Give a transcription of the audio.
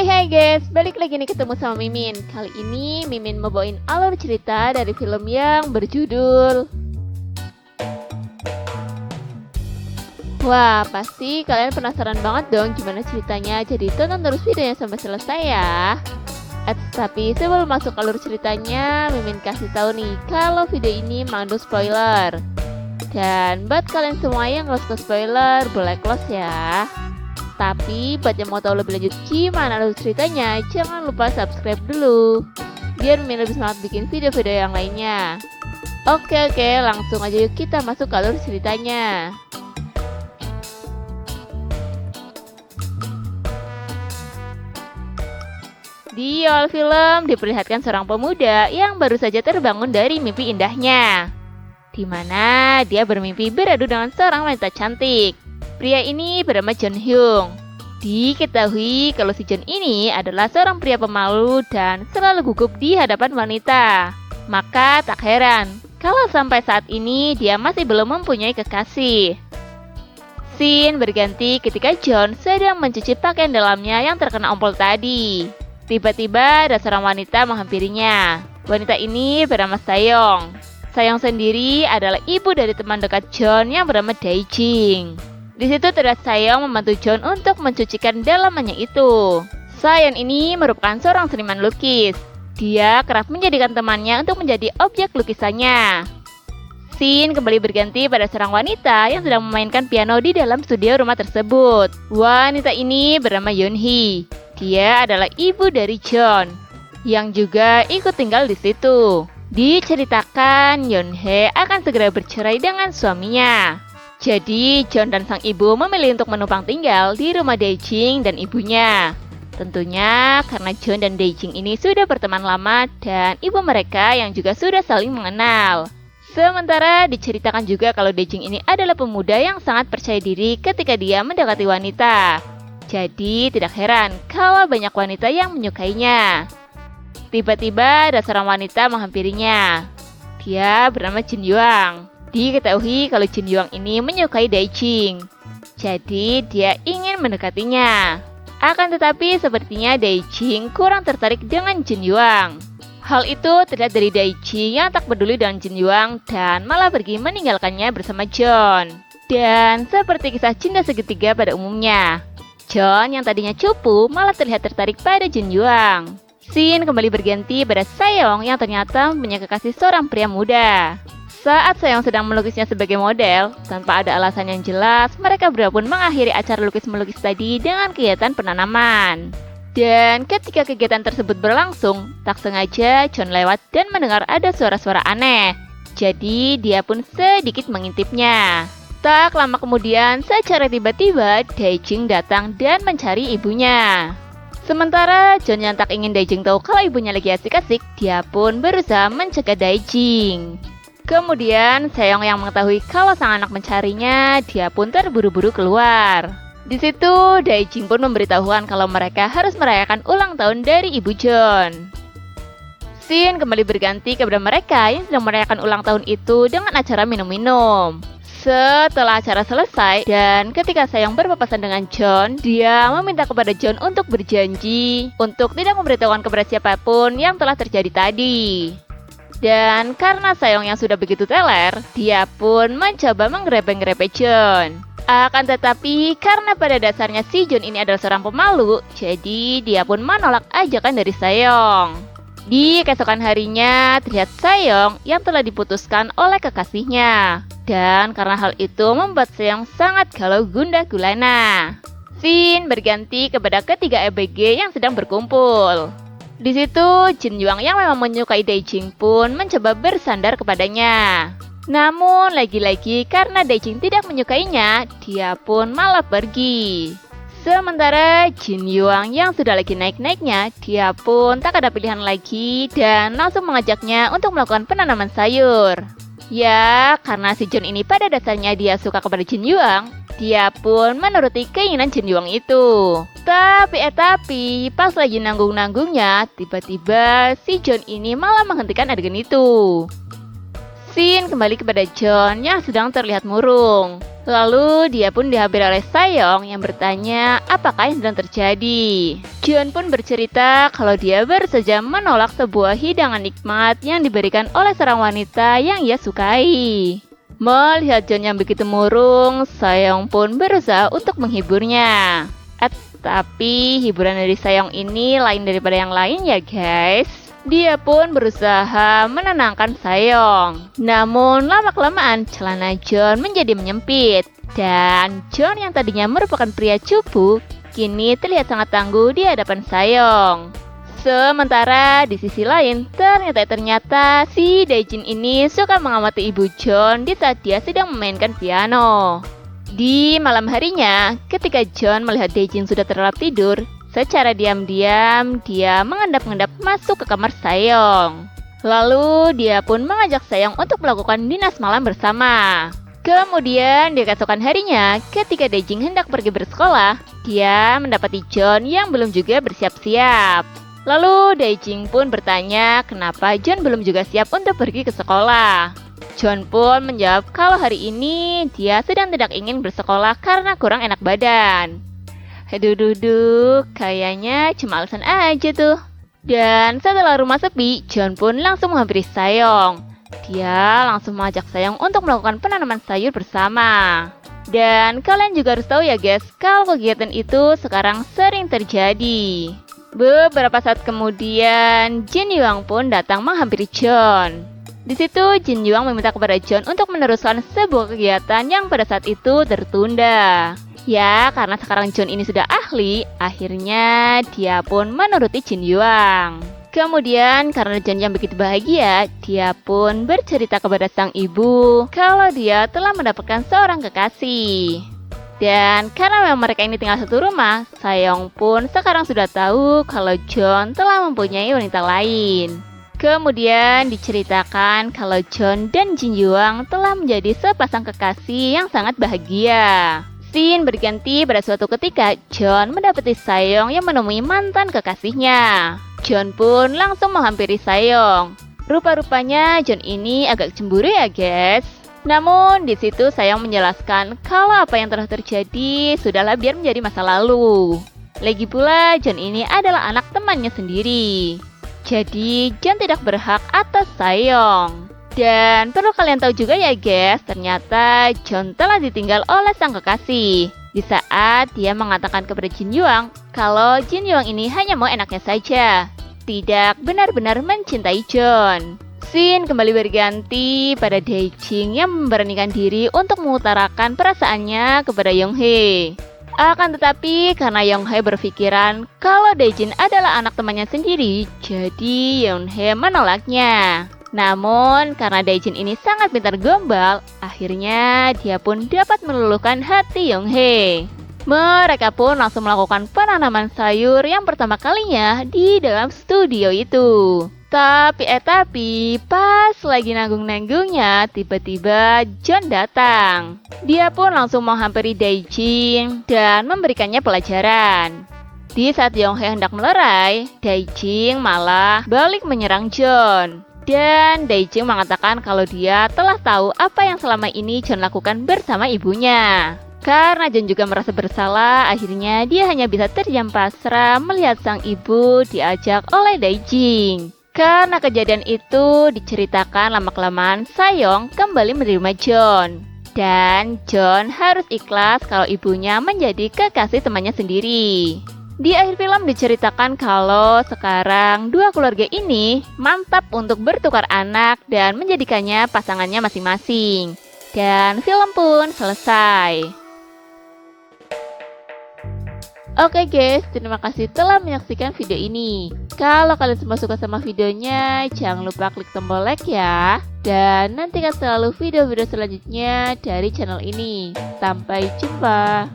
Hai guys, balik lagi nih ketemu sama Mimin. Kali ini Mimin mau bawain alur cerita dari film yang berjudul. Wah, pasti kalian penasaran banget dong gimana ceritanya. Jadi tonton terus videonya sampai selesai ya. Tapi sebelum masuk alur ceritanya, Mimin kasih tahu nih kalau video ini mengandung spoiler. Dan buat kalian semua yang nggak suka spoiler, boleh close ya. Tapi buat yang mau tahu lebih lanjut gimana alur ceritanya, jangan lupa subscribe dulu biar Mimin lebih semangat bikin video-video yang lainnya. Oke, langsung aja yuk kita masuk ke alur ceritanya. Di awal film diperlihatkan seorang pemuda yang baru saja terbangun dari mimpi indahnya, di mana dia bermimpi beradu dengan seorang wanita cantik. Pria ini bernama John Hyung. Diketahui kalau si John ini adalah seorang pria pemalu dan selalu gugup di hadapan wanita. Maka tak heran kalau sampai saat ini dia masih belum mempunyai kekasih. Scene berganti ketika John sedang mencuci pakaian dalamnya yang terkena ompol tadi. Tiba-tiba ada seorang wanita menghampirinya. Wanita ini bernama Sayong. Sayong sendiri adalah ibu dari teman dekat John yang bernama Dae-jing. Di situ terlihat Sayong membantu John untuk mencucikan dalamannya itu. Sayong ini merupakan seorang seniman lukis. Dia kerap menjadikan temannya untuk menjadi objek lukisannya. Scene kembali berganti pada seorang wanita yang sedang memainkan piano di dalam studio rumah tersebut. Wanita ini bernama Yeon-hee. Dia adalah ibu dari John, yang juga ikut tinggal di situ. Diceritakan Yeon-hee akan segera bercerai dengan suaminya. Jadi, John dan sang ibu memilih untuk menumpang tinggal di rumah Dae-jing dan ibunya. Tentunya karena John dan Dae-jing ini sudah berteman lama dan ibu mereka yang juga sudah saling mengenal. Sementara diceritakan juga kalau Dae-jing ini adalah pemuda yang sangat percaya diri ketika dia mendekati wanita. Jadi, tidak heran kalau banyak wanita yang menyukainya. Tiba-tiba ada seorang wanita menghampirinya. Dia bernama Jin Yuang. Diketahui kalau Jin Yuang ini menyukai Dae-jing, jadi dia ingin mendekatinya. Akan tetapi sepertinya Dae-jing kurang tertarik dengan Jin Yuang. Hal itu terlihat dari Dae-jing yang tak peduli dengan Jin Yuang dan malah pergi meninggalkannya bersama John. Dan seperti kisah cinta segitiga pada umumnya, John yang tadinya cupu malah terlihat tertarik pada Jin Yuang. Scene kembali berganti pada Sayong yang ternyata punya kekasih seorang pria muda. Saat Sayong sedang melukisnya sebagai model, tanpa ada alasan yang jelas, mereka berdua pun mengakhiri acara lukis-melukis tadi dengan kegiatan penanaman. Dan ketika kegiatan tersebut berlangsung, tak sengaja John lewat dan mendengar ada suara-suara aneh. Jadi dia pun sedikit mengintipnya. Tak lama kemudian, secara tiba-tiba Dae-jing datang dan mencari ibunya. Sementara John yang tak ingin Dae-jing tahu kalau ibunya lagi asik-asik, dia pun berusaha mencegah Dae-jing. Kemudian Sayong yang mengetahui kalau sang anak mencarinya, dia pun terburu-buru keluar. Di situ Dae-jing pun memberitahukan kalau mereka harus merayakan ulang tahun dari ibu John. Scene kembali berganti kepada mereka yang sedang merayakan ulang tahun itu dengan acara minum-minum. Setelah acara selesai dan ketika Sayong berpapasan dengan John, dia meminta kepada John untuk berjanji untuk tidak memberitahukan kepada siapapun yang telah terjadi tadi. Dan karena Sayong yang sudah begitu teler, dia pun mencoba menggrepe-grepe John. Akan tetapi karena pada dasarnya si John ini adalah seorang pemalu, jadi dia pun menolak ajakan dari Sayong. Di keesokan harinya terlihat Sayong yang telah diputuskan oleh kekasihnya. Dan karena hal itu membuat Sayong sangat galau gundah gulana. Scene berganti kepada ketiga ABG yang sedang berkumpul. Di situ, Jin Yuang yang memang menyukai Dae-jing pun mencoba bersandar kepadanya. Namun, lagi-lagi karena Dae-jing tidak menyukainya, dia pun malah pergi. Sementara Jin Yuang yang sudah lagi naik-naiknya, dia pun tak ada pilihan lagi dan langsung mengajaknya untuk melakukan penanaman sayur. Ya, karena si John ini pada dasarnya dia suka kepada Jin Yuang, dia pun menuruti keinginan Jin Yuang itu. Tapi pas lagi nanggung-nanggungnya, tiba-tiba si John ini malah menghentikan adegan itu. Scene kembali kepada John yang sedang terlihat murung. Lalu dia pun dihampiri oleh Sayoung yang bertanya apakah yang sedang terjadi. John pun bercerita kalau dia baru saja menolak sebuah hidangan nikmat yang diberikan oleh seorang wanita yang ia sukai. Melihat John yang begitu murung, Sayoung pun berusaha untuk menghiburnya. Tapi hiburan dari Sayoung ini lain daripada yang lain ya guys. Dia pun berusaha menenangkan Sayoung. Namun lama-kelamaan celana John menjadi menyempit. Dan John yang tadinya merupakan pria cupu, kini terlihat sangat tangguh di hadapan Sayoung. Sementara di sisi lain, ternyata si Daejin ini suka mengamati ibu John di saat dia sedang memainkan piano. Di malam harinya, ketika John melihat Daejin sudah terlelap tidur, secara diam-diam dia mengendap-endap masuk ke kamar Sayoung. Lalu dia pun mengajak Sayoung untuk melakukan dinas malam bersama. Kemudian di keesokan harinya, ketika Daejin hendak pergi bersekolah, dia mendapati John yang belum juga bersiap-siap. Lalu Daejin pun bertanya kenapa John belum juga siap untuk pergi ke sekolah. John pun menjawab kalau hari ini dia sedang tidak ingin bersekolah karena kurang enak badan. Aduh, kayaknya cuma alasan aja tuh. Dan setelah rumah sepi, John pun langsung menghampiri Sayoung. Dia langsung mengajak Sayoung untuk melakukan penanaman sayur bersama. Dan kalian juga harus tahu ya guys, kalau kegiatan itu sekarang sering terjadi. Beberapa saat kemudian, Jin Yuang pun datang menghampiri John. Di situ Jin Yuang meminta kepada John untuk meneruskan sebuah kegiatan yang pada saat itu tertunda. Ya, karena sekarang John ini sudah ahli, akhirnya dia pun menuruti Jin Yuang. Kemudian karena John yang begitu bahagia, dia pun bercerita kepada sang ibu kalau dia telah mendapatkan seorang kekasih. Dan karena memang mereka ini tinggal satu rumah, Sayoung pun sekarang sudah tahu kalau John telah mempunyai wanita lain. Kemudian diceritakan kalau John dan Jin Yuang telah menjadi sepasang kekasih yang sangat bahagia. Scene berganti pada suatu ketika John mendapati Sayoung yang menemui mantan kekasihnya. John pun langsung menghampiri Sayoung. Rupa-rupanya John ini agak cemburu ya guys. Namun di situ Sayoung menjelaskan kalau apa yang telah terjadi sudahlah biar menjadi masa lalu. Lagi pula John ini adalah anak temannya sendiri. Jadi John tidak berhak atas Sayoung. Dan perlu kalian tahu juga ya guys, ternyata John telah ditinggal oleh sang kekasih di saat dia mengatakan kepada Jin Yuang kalau Jin Yuang ini hanya mau enaknya saja, tidak benar-benar mencintai John. Scene kembali berganti pada Daejin yang memberanikan diri untuk mengutarakan perasaannya kepada Yonghae. Akan tetapi karena Yonghae berpikiran kalau Daejin adalah anak temannya sendiri, jadi Yonghae menolaknya. Namun karena Daejin ini sangat pintar gombal, akhirnya dia pun dapat meluluhkan hati Yonghae. Mereka pun langsung melakukan penanaman sayur yang pertama kalinya di dalam studio itu. Tapi pas lagi nanggung-nanggungnya, tiba-tiba John datang. Dia pun langsung menghampiri Daejin dan memberikannya pelajaran. Di saat Yonghae hendak melerai, Daejin malah balik menyerang John. Dan Daejin mengatakan kalau dia telah tahu apa yang selama ini John lakukan bersama ibunya. Karena John juga merasa bersalah, akhirnya dia hanya bisa terdiam pasrah melihat sang ibu diajak oleh Daejin. Karena kejadian itu diceritakan lama-kelamaan Sayoung kembali menerima John. Dan John harus ikhlas kalau ibunya menjadi kekasih temannya sendiri. Di akhir film diceritakan kalau sekarang dua keluarga ini mantap untuk bertukar anak dan menjadikannya pasangannya masing-masing. Dan film pun selesai. Oke guys, terima kasih telah menyaksikan video ini. Kalau kalian semua suka sama videonya, jangan lupa klik tombol like ya. Dan nantikan selalu video-video selanjutnya dari channel ini. Sampai jumpa.